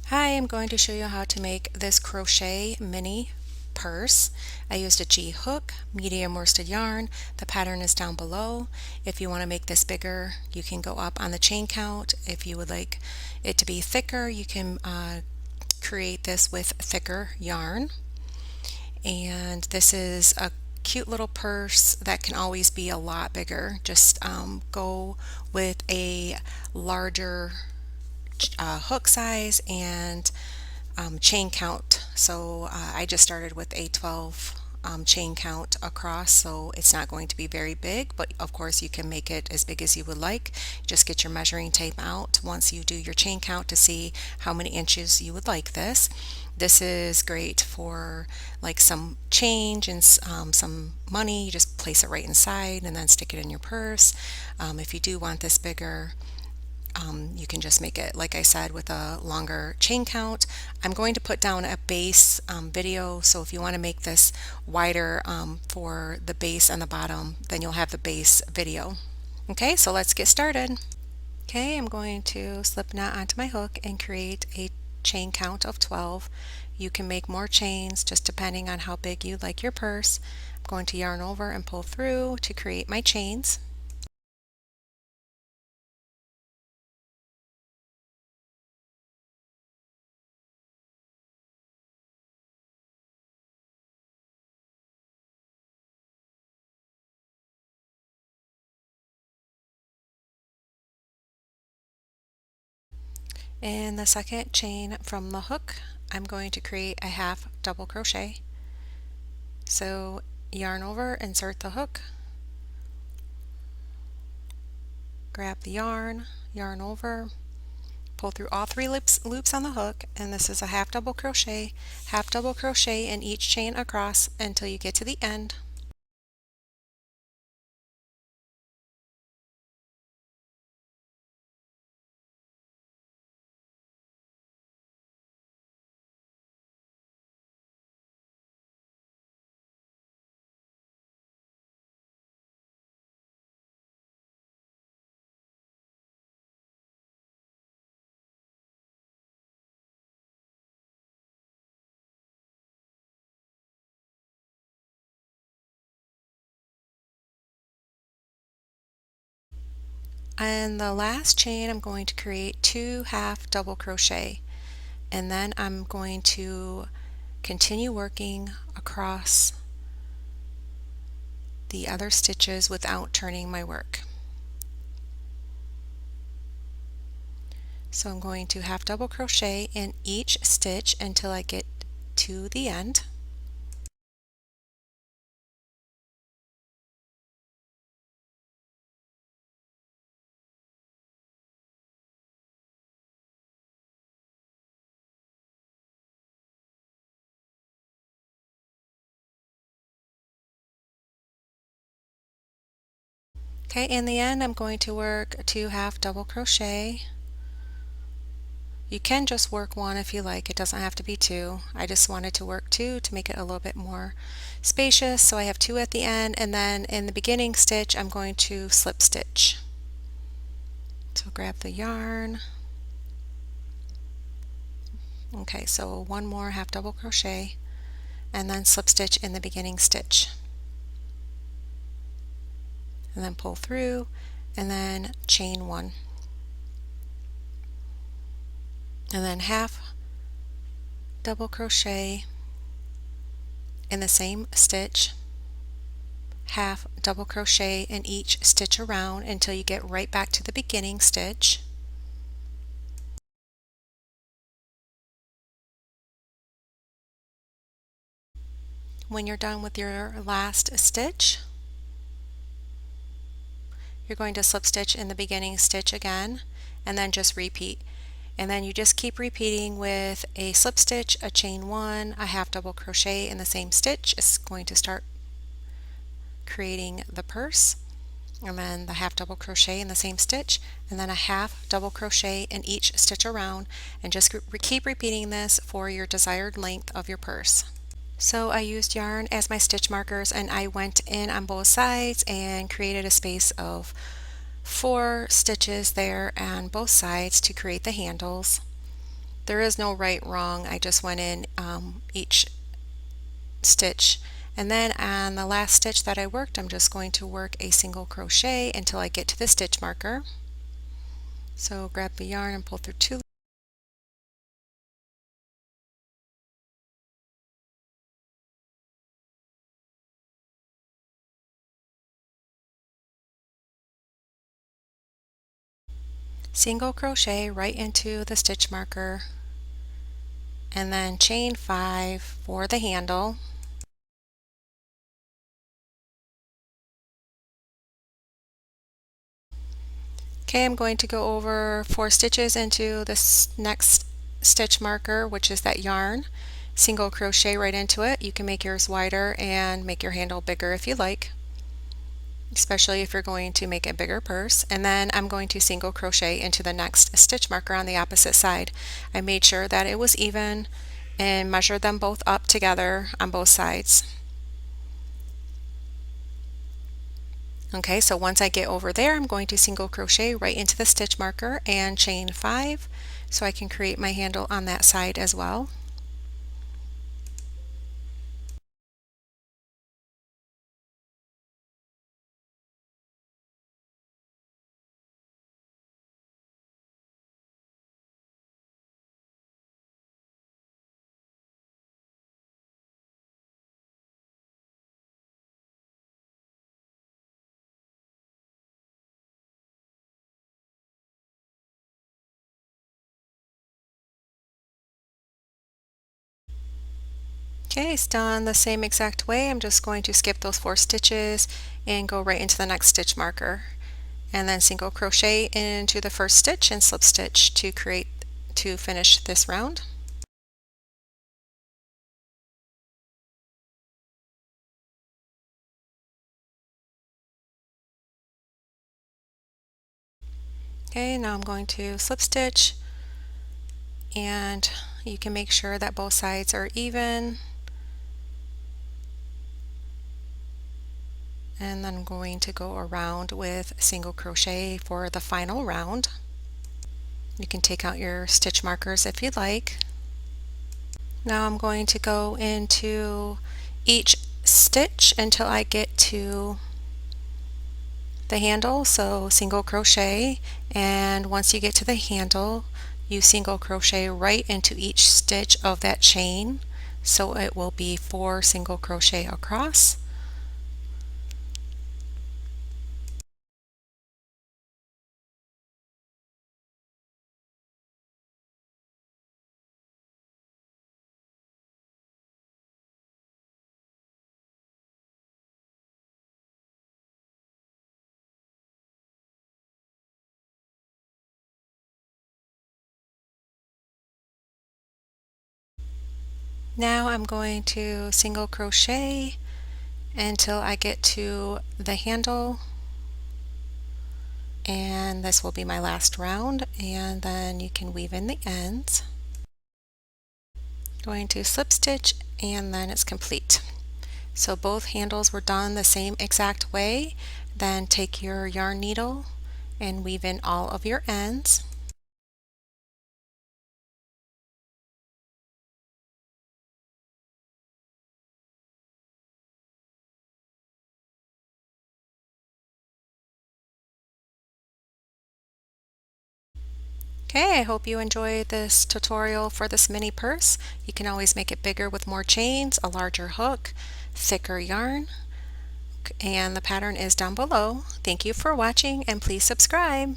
Hi, I'm going to show you how to make this crochet mini purse. I used a G hook, medium worsted yarn. The pattern is down below. If you want to make this bigger, you can go up on the chain count. If you would like it to be thicker, you can create this with thicker yarn. And this is a cute little purse that can always be a lot bigger. Just go with a larger hook size and chain count. So I just started with a 12 chain count across, so it's not going to be very big, but of course you can make it as big as you would like. Just get your measuring tape out once you do your chain count to see how many inches you would like this. This is great for like some change and some money. You just place it right inside and then stick it in your purse. If you do want this bigger, you can just make it, like I said, with a longer chain count. I'm going to put down a base video, so if you want to make this wider for the base and the bottom, then you'll have the base video. Okay, so let's get started. Okay, I'm going to slip knot onto my hook and create a chain count of 12. You can make more chains just depending on how big you like your purse. I'm going to yarn over and pull through to create my chains. In the second chain from the hook, I'm going to create a half double crochet. So yarn over, insert the hook, grab the yarn, yarn over, pull through all three loops on the hook, and this is a half double crochet in each chain across until you get to the end. And the last chain I'm going to create 2 half double crochet, and then I'm going to continue working across the other stitches without turning my work. So I'm going to half double crochet in each stitch until I get to the end. Okay, in the end I'm going to work 2 half double crochet. You can just work 1 if you like, it doesn't have to be 2. I just wanted to work 2 to make it a little bit more spacious, so I have 2 at the end, and then in the beginning stitch I'm going to slip stitch. So grab the yarn. Okay, so 1 more half double crochet and then slip stitch in the beginning stitch. And then pull through and then chain 1. And then half double crochet in the same stitch, half double crochet in each stitch around until you get right back to the beginning stitch. When you're done with your last stitch, you're going to slip stitch in the beginning stitch again and then just repeat. And then you just keep repeating with a slip stitch, a chain 1, a half double crochet in the same stitch. It's going to start creating the purse, and then the half double crochet in the same stitch, and then a half double crochet in each stitch around, and just keep repeating this for your desired length of your purse. So I used yarn as my stitch markers, and I went in on both sides and created a space of 4 stitches there on both sides to create the handles. There is no right wrong. I just went in each stitch, and then on the last stitch that I worked, I'm just going to work a single crochet until I get to the stitch marker. So grab the yarn and pull through 2 single crochet right into the stitch marker, and then chain 5 for the handle. Okay, I'm going to go over 4 stitches into this next stitch marker, which is that yarn. Single crochet right into it. You can make yours wider and make your handle bigger if you like, especially if you're going to make a bigger purse. And then I'm going to single crochet into the next stitch marker on the opposite side. I made sure that it was even and measured them both up together on both sides. Okay, so once I get over there, I'm going to single crochet right into the stitch marker and chain 5 so I can create my handle on that side as well. Okay, it's done the same exact way. I'm just going to skip those 4 stitches and go right into the next stitch marker, and then single crochet into the first stitch and slip stitch to finish this round. Okay, now I'm going to slip stitch, and you can make sure that both sides are even. And then I'm going to go around with single crochet for the final round. You can take out your stitch markers if you'd like. Now I'm going to go into each stitch until I get to the handle, so single crochet, and once you get to the handle, you single crochet right into each stitch of that chain, so it will be 4 single crochet across. Now I'm going to single crochet until I get to the handle, and this will be my last round, and then you can weave in the ends. Going to slip stitch, and then it's complete. So both handles were done the same exact way. Then take your yarn needle and weave in all of your ends. Okay, I hope you enjoyed this tutorial for this mini purse. You can always make it bigger with more chains, a larger hook, thicker yarn, and the pattern is down below. Thank you for watching, and please subscribe.